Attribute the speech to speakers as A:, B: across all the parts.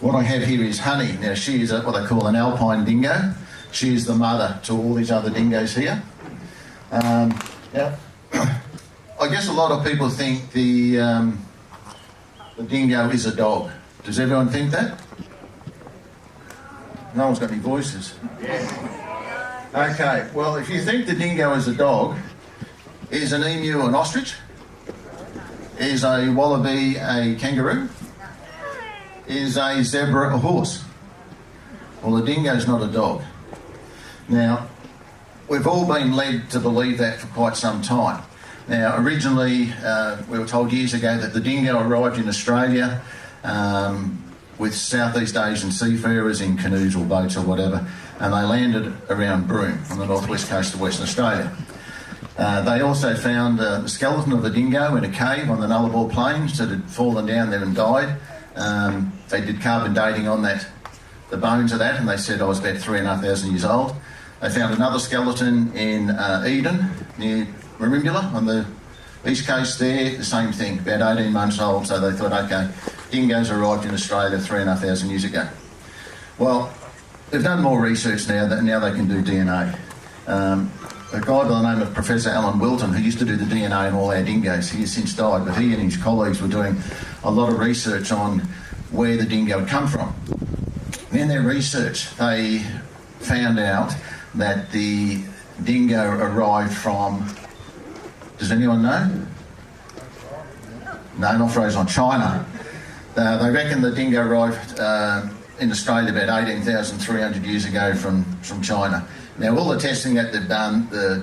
A: What I have here is Honey. Now she is what they call an alpine dingo. She is the mother to all these other dingoes here. Now, I guess a lot of people think the dingo is a dog. Does everyone think that? No one's got any voices. Yeah. Okay, well, if you think the dingo is a dog, is an emu an ostrich? Is a wallaby a kangaroo? Is a zebra a horse? Well, the dingo's not a dog. Now, we've all been led to believe that for quite some time. Now, originally, we were told years ago that the dingo arrived in Australia with Southeast Asian seafarers in canoes or boats or whatever, and they landed around Broome on the northwest coast of Western Australia. They also found the skeleton of the dingo in a cave on the Nullarbor Plains that had fallen down there and died. They did carbon dating on that, the bones of that, and they said I was about 3,500 years old. They found another skeleton in Eden, near Revill on the east coast there, the same thing, about 18 months old, so they thought, okay, dingoes arrived in Australia 3,500 years ago. Well, they've done more research now, now they can do DNA. A guy by the name of Professor Alan Wilton, who used to do the DNA in all our dingoes, he has since died, but he and his colleagues were doing a lot of research on where the dingo had come from. In their research, they found out that the dingo arrived from, does anyone know? No, not frozen, China. They reckon the dingo arrived in Australia about 18,300 years ago from China. Now, all the testing that they've done, the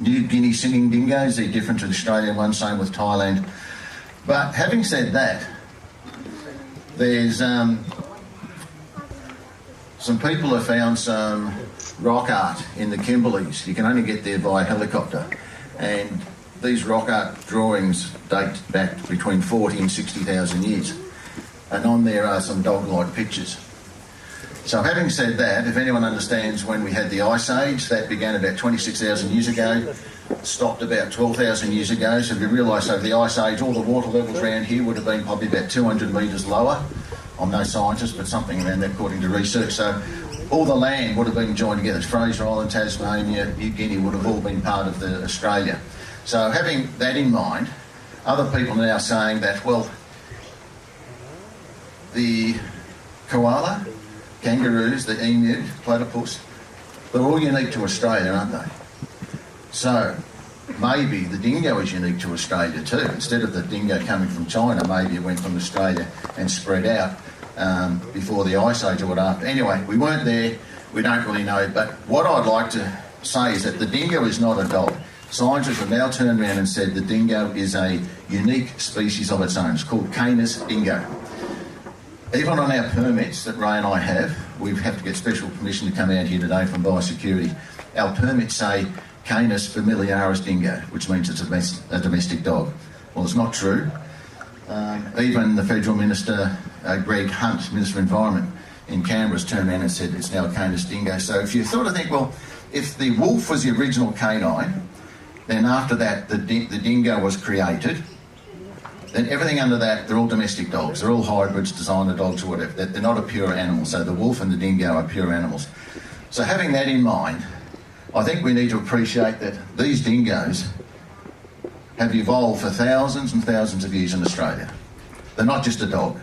A: New Guinea singing dingoes, they're different to the Australian ones, same with Thailand. But having said that, there's some people have found some rock art in the Kimberleys. You can only get there by helicopter. And these rock art drawings date back between 40 and 60,000 years. And on there are some dog-like pictures. So having said that, if anyone understands when we had the Ice Age, that began about 26,000 years ago, stopped about 12,000 years ago. So if you realise over the Ice Age, all the water levels around here would have been probably about 200 metres lower. I'm no scientist, but something around that according to research. So all the land would have been joined together. Fraser Island, Tasmania, New Guinea would have all been part of Australia. So having that in mind, other people are now saying that, well, the koala, kangaroos, the emu, platypus, they're all unique to Australia, aren't they? So maybe the dingo is unique to Australia too. Instead of the dingo coming from China, maybe it went from Australia and spread out before the Ice Age or whatever. Anyway, we weren't there, we don't really know, but what I'd like to say is that the dingo is not a dog. Scientists have now turned around and said the dingo is a unique species of its own. It's called Canis dingo. Even on our permits that Ray and I have, we have to get special permission to come out here today from biosecurity. Our permits say Canis familiaris dingo, which means it's a domestic dog. Well, it's not true. Even the Federal Minister, Greg Hunt, Minister of Environment in Canberra, has turned around and said it's now a Canis dingo. So if you sort of think, well, if the wolf was the original canine, then after that the dingo was created, then everything under that, they're all domestic dogs. They're all hybrids, designer dogs or whatever. They're not a pure animal. So the wolf and the dingo are pure animals. So having that in mind, I think we need to appreciate that these dingoes have evolved for thousands and thousands of years in Australia. They're not just a dog.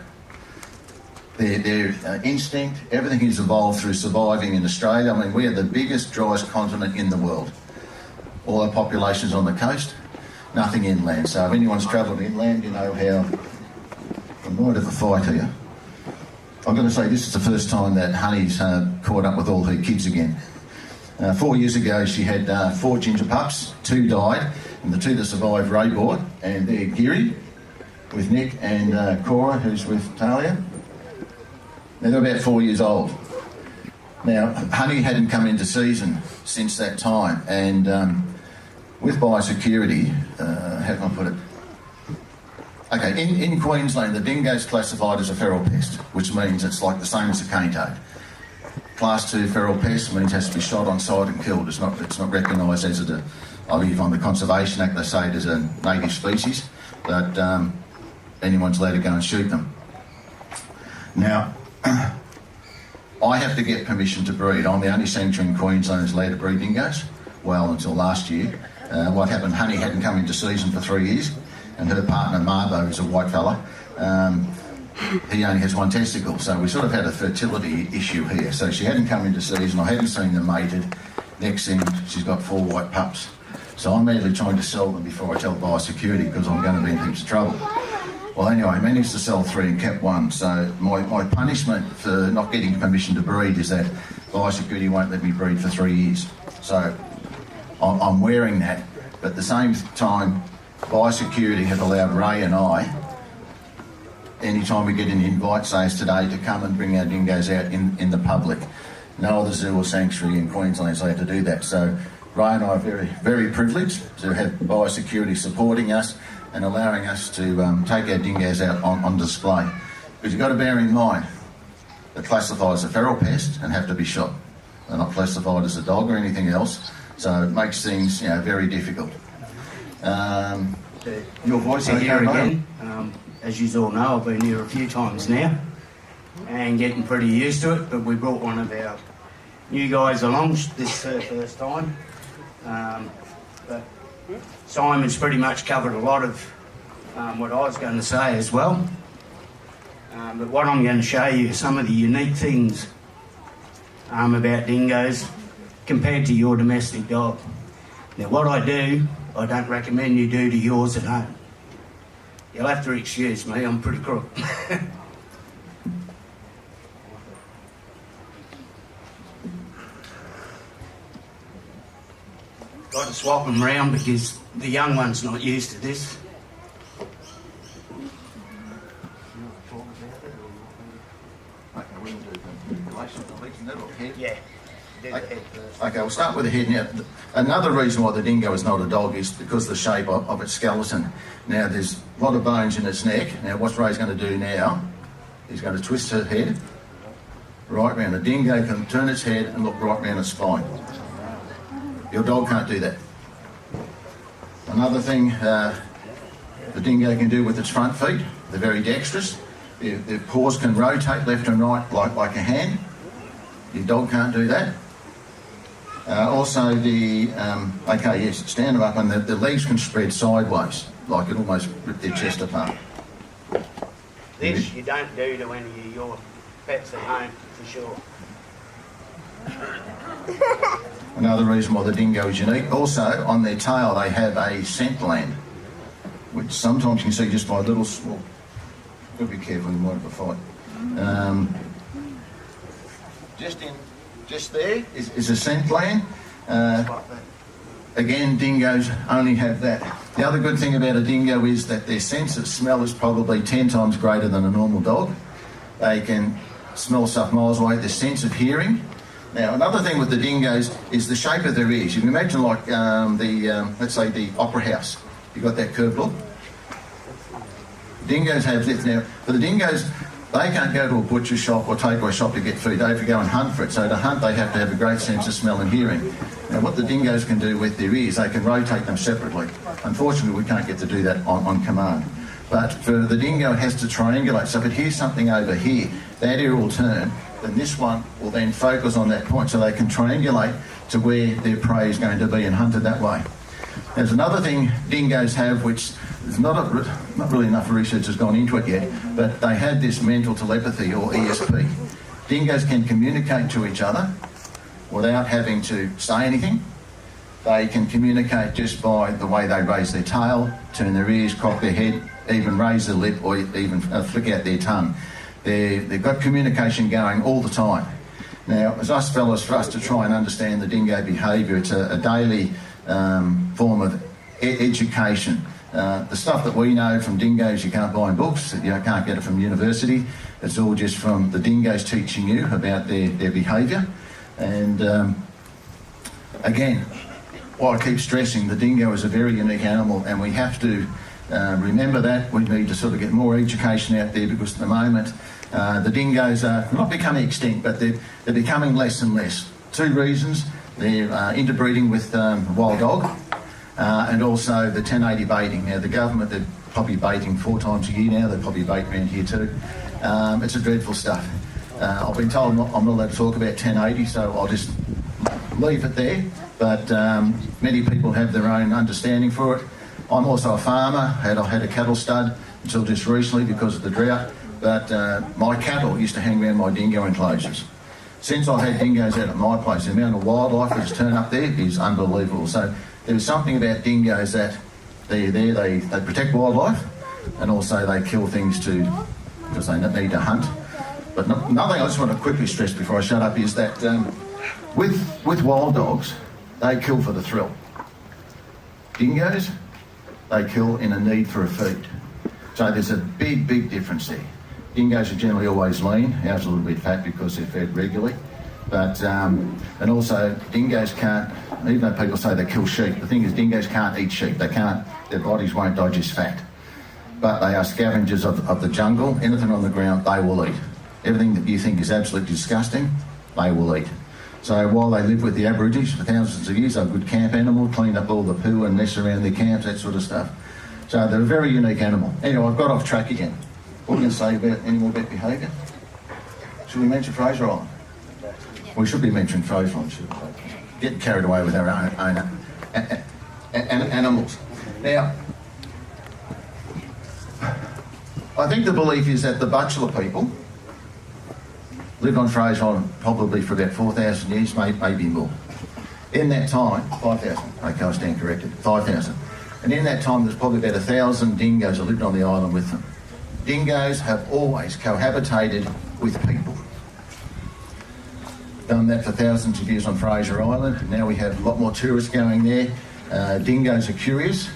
A: Their instinct, everything is evolved through surviving in Australia. I mean, we are the biggest, driest continent in the world. All our population's on the coast. Nothing inland. So if anyone's travelled inland, you know how I might have a fight here. I'm going to say this is the first time that Honey's caught up with all her kids again. 4 years ago, she had 4 ginger pups. 2 died, and the 2 that survived, Ray bought, and they're Geary with Nick and Cora, who's with Talia. Now, they're about 4 years old. Now, Honey hadn't come into season since that time, and with biosecurity, how can I put it? Okay, in Queensland, the dingo is classified as a feral pest, which means it's like the same as a cane toad. Class 2 feral pest means it has to be shot on sight and killed. It's not recognised as I believe on the Conservation Act they say it is a native species, but anyone's allowed to go and shoot them. Now, I have to get permission to breed. I'm the only sanctuary in Queensland that's allowed to breed dingoes. Well, until last year. What happened, Honey hadn't come into season for 3 years, and her partner, Marbo, who's a white fella, he only has one testicle, so we sort of had a fertility issue here. So she hadn't come into season, I hadn't seen them mated. Next thing, she's got 4 white pups. So I'm immediately trying to sell them before I tell biosecurity, because I'm going to be in heaps of trouble. Well, anyway, I managed to sell 3 and kept 1. So my punishment for not getting permission to breed is that biosecurity won't let me breed for 3 years. So I'm wearing that, but at the same time, biosecurity have allowed Ray and I, anytime we get an invite, say as today, to come and bring our dingoes out in the public. No other zoo or sanctuary in Queensland is allowed to do that. So Ray and I are very, very privileged to have biosecurity supporting us and allowing us to take our dingoes out on display. Because you've got to bear in mind, they're classified as a feral pest and have to be shot. They're not classified as a dog or anything else, so it makes things, very difficult. Your voice
B: here again. As you all know, I've been here a few times now and getting pretty used to it, but we brought one of our new guys along this first time. But Simon's pretty much covered a lot of what I was going to say as well. But what I'm going to show you is some of the unique things about dingoes compared to your domestic dog. Now, what I do, I don't recommend you do to yours at home. You'll have to excuse me, I'm pretty crook. Got to swap them round because the young one's not used to this. Yeah.
A: Okay, we'll start with the head. Now, another reason why the dingo is not a dog is because of the shape of its skeleton. Now, there's a lot of bones in its neck. Now, what Ray's going to do now, he's going to twist her head right round. The dingo can turn its head and look right round its spine. Your dog can't do that. Another thing the dingo can do with its front feet, they're very dexterous. Their paws can rotate left and right like a hand. Your dog can't do that. Also, stand them up, and the legs can spread sideways, like it almost rip their chest apart.
B: This you don't do to any of your pets at home, for sure.
A: Another reason why the dingo is unique, also on their tail they have a scent gland, which sometimes you can see just by a little small. Got to be careful, you might have a fight. Just there is a scent gland. Again, dingoes only have that. The other good thing about a dingo is that their sense of smell is probably 10 times greater than a normal dog. They can smell stuff miles away. Their sense of hearing. Now, another thing with the dingoes is the shape of their ears. You can imagine like let's say the opera house. You've got that curved look. Dingoes have this. Now, for the dingoes, they can't go to a butcher shop or takeaway shop to get food. They have to go and hunt for it. So to hunt, they have to have a great sense of smell and hearing. Now, what the dingoes can do with their ears, they can rotate them separately. Unfortunately, we can't get to do that on command. But for the dingo, it has to triangulate. So if it hears something over here, that ear will turn, then this one will then focus on that point so they can triangulate to where their prey is going to be and hunt it that way. There's another thing dingoes have, which is not really enough research has gone into it yet, but they have this mental telepathy, or ESP. Dingoes can communicate to each other without having to say anything. They can communicate just by the way they raise their tail, turn their ears, cock their head, even raise their lip, or even flick out their tongue. They've got communication going all the time. Now, as us fellas, for us to try and understand the dingo behaviour, it's a daily form of education. The stuff that we know from dingoes you can't buy in books, you can't get it from university. It's all just from the dingoes teaching you about their behaviour. And again, what I keep stressing, the dingo is a very unique animal, and we have to remember that. We need to sort of get more education out there, because at the moment the dingoes are not becoming extinct, but they're becoming less and less. 2 reasons. They're interbreeding with wild dog, and also the 1080 baiting. Now, the government, they're probably baiting 4 times a year now. They probably bait around here too. It's a dreadful stuff. I've been told I'm not allowed to talk about 1080, so I'll just leave it there. But many people have their own understanding for it. I'm also a farmer. I had a cattle stud until just recently because of the drought. But my cattle used to hang around my dingo enclosures. Since I've had dingoes out at my place, the amount of wildlife that's turned up there is unbelievable. So there's something about dingoes that they're there, they protect wildlife, and also they kill things too because they need to hunt. But another thing I just want to quickly stress before I shut up is that with wild dogs, they kill for the thrill. Dingoes, they kill in a need for a feed. So there's a big, big difference there. Dingoes are generally always lean. Ours are a little bit fat because they're fed regularly. But, and also dingoes can't, even though people say they kill sheep, the thing is dingoes can't eat sheep. They can't, their bodies won't digest fat. But they are scavengers of the jungle. Anything on the ground, they will eat. Everything that you think is absolutely disgusting, they will eat. So while they live with the Aborigines for thousands of years, they're a good camp animal, cleaned up all the poo and mess around their camps, that sort of stuff. So they're a very unique animal. Anyway, I've got off track again. What are we going to say about any more about behaviour? Should we mention Fraser Island? We should be mentioning Fraser Island, shouldn't we? Getting carried away with our own animals. Now, I think the belief is that the Butchulla people lived on Fraser Island probably for about 4,000 years, maybe more. In that time, 5,000, okay, I stand corrected, 5,000. And in that time, there's probably about 1,000 dingoes that lived on the island with them. Dingoes have always cohabitated with people. Done that for thousands of years on Fraser Island. Now we have a lot more tourists going there. Dingoes are curious.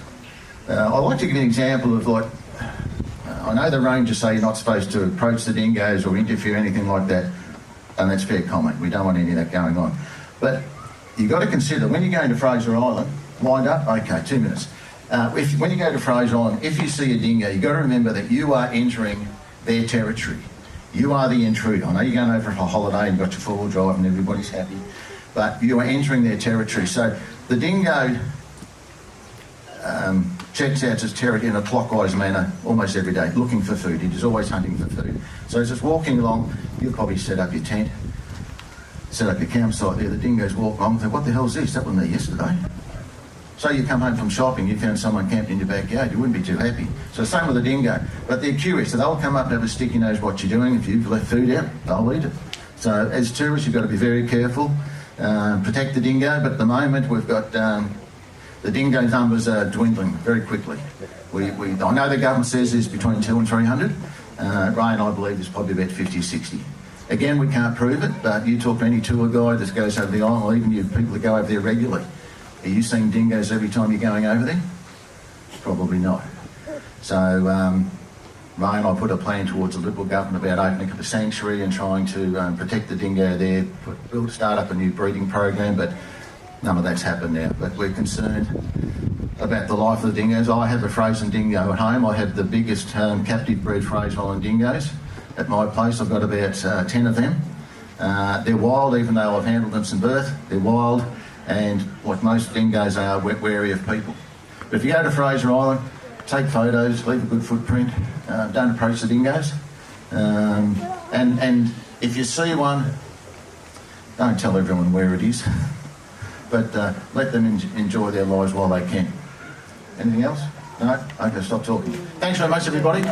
A: I'd like to give an example of I know the rangers say you're not supposed to approach the dingoes or interfere, anything like that, and that's fair comment. We don't want any of that going on. But you've got to consider, when you're going to Fraser Island, wind up, okay, 2 minutes. When you go to Fraser Island, if you see a dingo, you've got to remember that you are entering their territory. You are the intruder. I know you're going over for a holiday and you've got your four-wheel drive and everybody's happy, but you are entering their territory. So the dingo checks out his territory in a clockwise manner almost every day, looking for food. He is always hunting for food. So as it's walking along, you'll probably set up your tent, set up your campsite there. The dingoes walk along and think, what the hell is this? That wasn't there yesterday. So you come home from shopping, you found someone camped in your backyard, you wouldn't be too happy. So same with the dingo. But they're curious, so they'll come up and have a sticky nose what you're doing. If you've left food out, they'll eat it. So as tourists, you've got to be very careful, protect the dingo. But at the moment, we've got the dingo numbers are dwindling very quickly. I know the government says there's between 200 and 300. Ray and I believe there's probably about 50 or 60. Again, we can't prove it, but you talk to any tour guide that goes over the island, or even you people that go over there regularly. Are you seeing dingoes every time you're going over there? Probably not. So Ray and I put a plan towards the Liberal government about opening up a sanctuary and trying to protect the dingo there, start up a new breeding program, but none of that's happened now. But we're concerned about the life of the dingoes. I have a frozen dingo at home. I have the biggest captive bred Fraser Island dingoes at my place. I've got about 10 of them. They're wild, even though I've handled them since birth. They're wild. And like most dingoes are, wary of people. But if you go to Fraser Island, take photos, leave a good footprint, don't approach the dingoes. And if you see one, don't tell everyone where it is, but let them enjoy their lives while they can. Anything else? No? Okay, stop talking. Thanks very much, everybody.